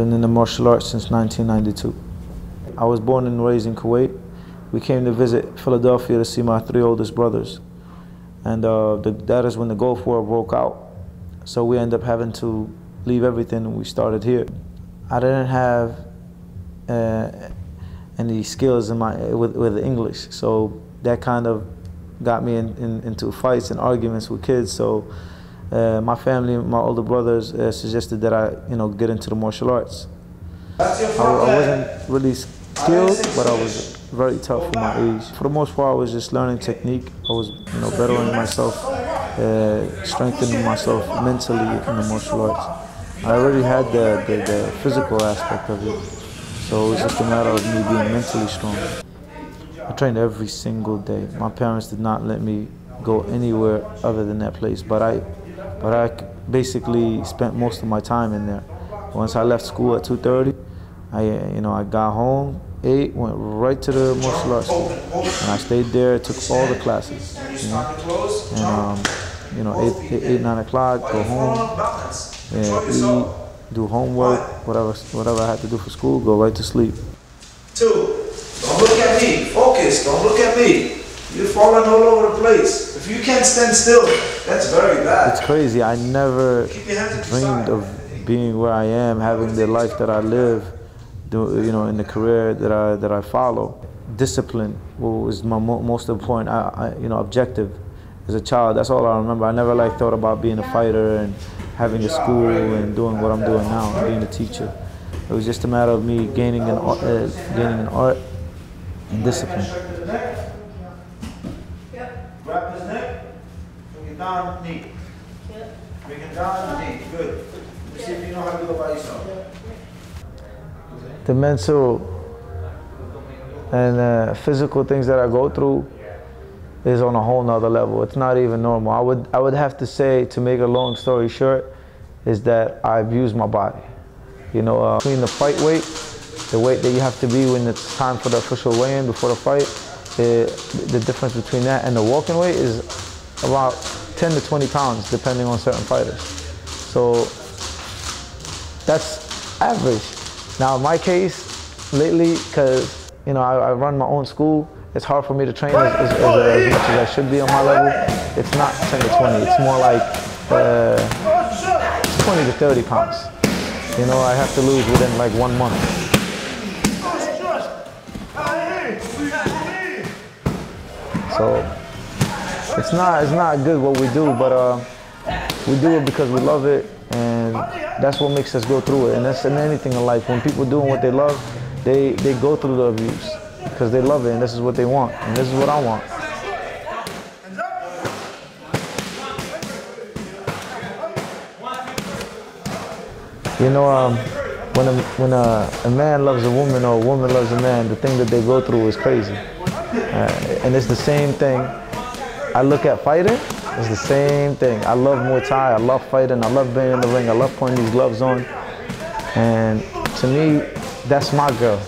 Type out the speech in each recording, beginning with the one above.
been in the martial arts since 1992. I was born and raised in Kuwait. We came to visit Philadelphia to see my 3 oldest brothers. And that is when the Gulf War broke out. So we ended up having to leave everything and we started here. I didn't have any skills in with English, so that kind of got me into fights and arguments with kids. So my family, my older brothers suggested that I get into the martial arts. I wasn't really skilled, but I was very tough for my age. For the most part, I was just learning technique. I was bettering myself, strengthening myself mentally in the martial arts. I already had the physical aspect of it, so it was just a matter of me being mentally strong. I trained every single day. My parents did not let me go anywhere other than that place, but I basically spent most of my time in there. Once I left school at 2:30, I got home, ate, went right to the martial arts school, and I stayed there, took all the classes, and 8, 9 o'clock, go home, eat, do homework, whatever I had to do for school, go right to sleep. 2, don't look at me, focus, don't look at me. You're falling all over the place. If you can't stand still, that's very bad. It's crazy, I never dreamed of being where I am, having the life that I live, in the career that I follow. Discipline was my most important, objective as a child. That's all I remember. I never thought about being a fighter and having a school and doing what I'm doing now, being a teacher. It was just a matter of me gaining an art and discipline. Grab his neck, bring it down, knee. Bring it down, knee. Good. Let's see if you know how to do it by yourself. The mental and physical things that I go through is on a whole nother level. It's not even normal. I would have to say, to make a long story short, is that I abuse my body. Between the fight weight, the weight that you have to be when it's time for the official weigh-in before the fight, the difference between that and the walking weight is about 10 to 20 pounds, depending on certain fighters. So that's average. Now, in my case, lately, because I run my own school, it's hard for me to train as much as I should be on my level. It's not 10 to 20. It's more like 20 to 30 pounds. I have to lose within like 1 month. So it's not good what we do, but we do it because we love it, and that's what makes us go through it. And that's in anything in life. When people doing what they love, they go through the abuse because they love it, and this is what they want, and this is what I want. When a man loves a woman or a woman loves a man, the thing that they go through is crazy. And it's the same thing. I look at fighting, it's the same thing. I love Muay Thai, I love fighting, I love being in the ring, I love putting these gloves on. And to me, that's my girl.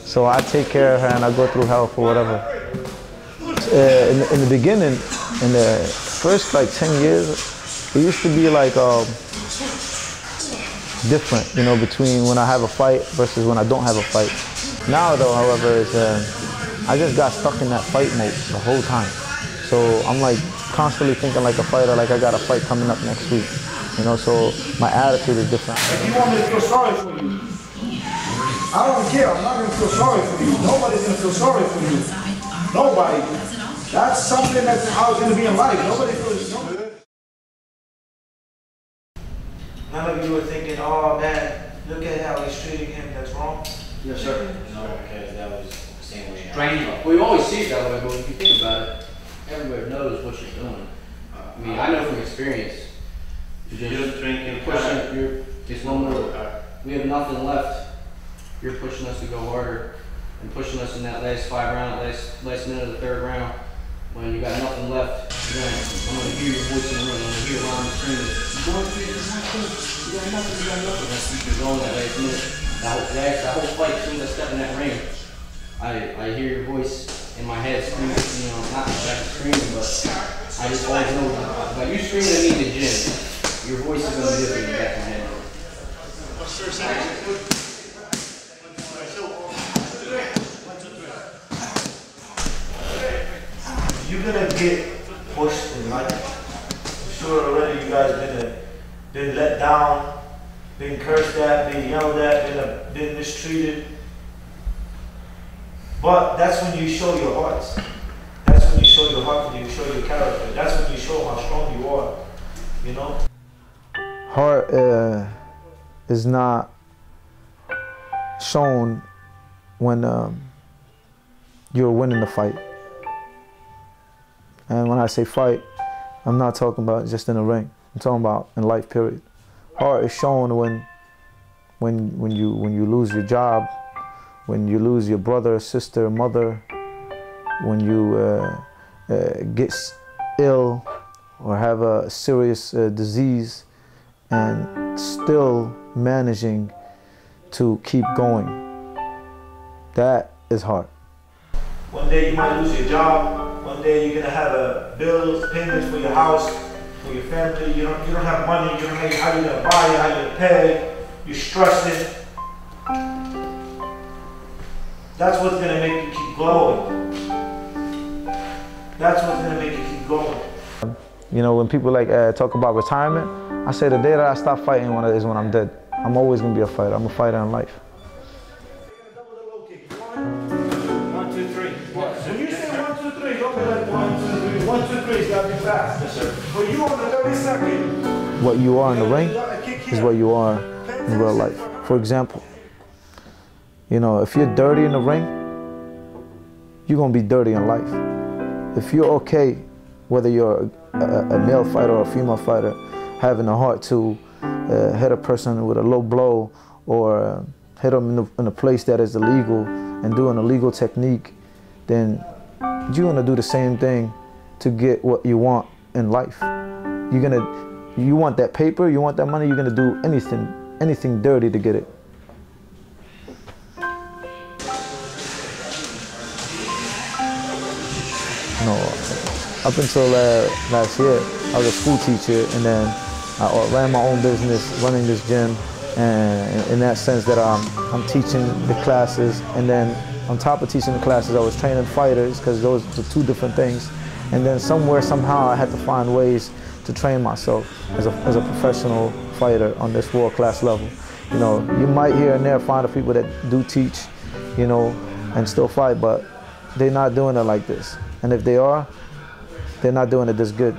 So I take care of her and I go through hell for whatever. In the beginning, in the first 10 years, it used to be different, between when I have a fight versus when I don't have a fight. Now though, however, I just got stuck in that fight mode the whole time. So I'm constantly thinking like a fighter, like I got a fight coming up next week. So my attitude is different. If you want me to feel sorry for you, I don't care. I'm not going to feel sorry for you. Nobody's going to feel sorry for you. Nobody. That's something that's how it's going to be in life. Nobody feels sorry. None of you were thinking, oh man, look at how he's treating him, that's wrong? Yes, sir. No, because that was the same way. Training. We always see it that way, but if you think about it, everybody knows what you're doing. I know from experience. You're just drinking, pushing, it's no more. We have nothing left. You're pushing us to go harder and pushing us in that last 5 rounds, last minute of the 3rd round. When you got nothing left, I'm going to hear your voice in the room. I'm going to hear Ron screaming, "You're going to you got nothing, you got nothing." That's keep you going that last minute. That whole fight, as soon as I step in that ring, I hear your voice in my head screaming, not exactly screaming, but I just always know, like you screaming at me in the gym, your voice is going to be different in the back of my head. You're gonna get pushed in life. I'm sure already you guys been let down, been cursed at, been yelled at, been mistreated. But that's when you show your hearts. That's when you show your heart, when you show your character. That's when you show how strong you are, you know? Heart is not shown when you're winning the fight. And when I say fight, I'm not talking about just in the ring. I'm talking about in life, period. Heart is shown when you lose your job, when you lose your brother, sister, mother, when you get ill or have a serious disease and still managing to keep going. That is hard. One day you might lose your job. One day you're gonna have bills, payments for your house, for your family. You don't have money. You don't know how you're gonna buy it, how you're gonna pay. You're stressing. That's what's gonna make you keep going. That's what's gonna make you keep going. You know, when people talk about retirement, I say the day that I stop fighting is when I'm dead. I'm always gonna be a fighter. I'm a fighter in life. 1, 2, 3. When you say 1, 2, 3, don't be like 1, 2, 3. 1, 2, 3 is gotta be fast. Yes, sir. But you on the 32nd. What you are in the ring is what you are in real life. For example, you know, if you're dirty in the ring, you're gonna be dirty in life. If you're okay, whether you're a male fighter or a female fighter, having the heart to hit a person with a low blow or hit them in a place that is illegal and do an illegal technique, then you're gonna do the same thing to get what you want in life. You want that paper, you want that money, you're gonna do anything dirty to get it. No, up until last year, I was a school teacher, and then I ran my own business, running this gym, and in that sense that I'm teaching the classes, and then on top of teaching the classes, I was training fighters, because those are two different things. And then somewhere, somehow, I had to find ways to train myself as a professional fighter on this world-class level. You know, you might here and there find the people that do teach, you know, and still fight, but they're not doing it like this. And if they are, they're not doing it this good.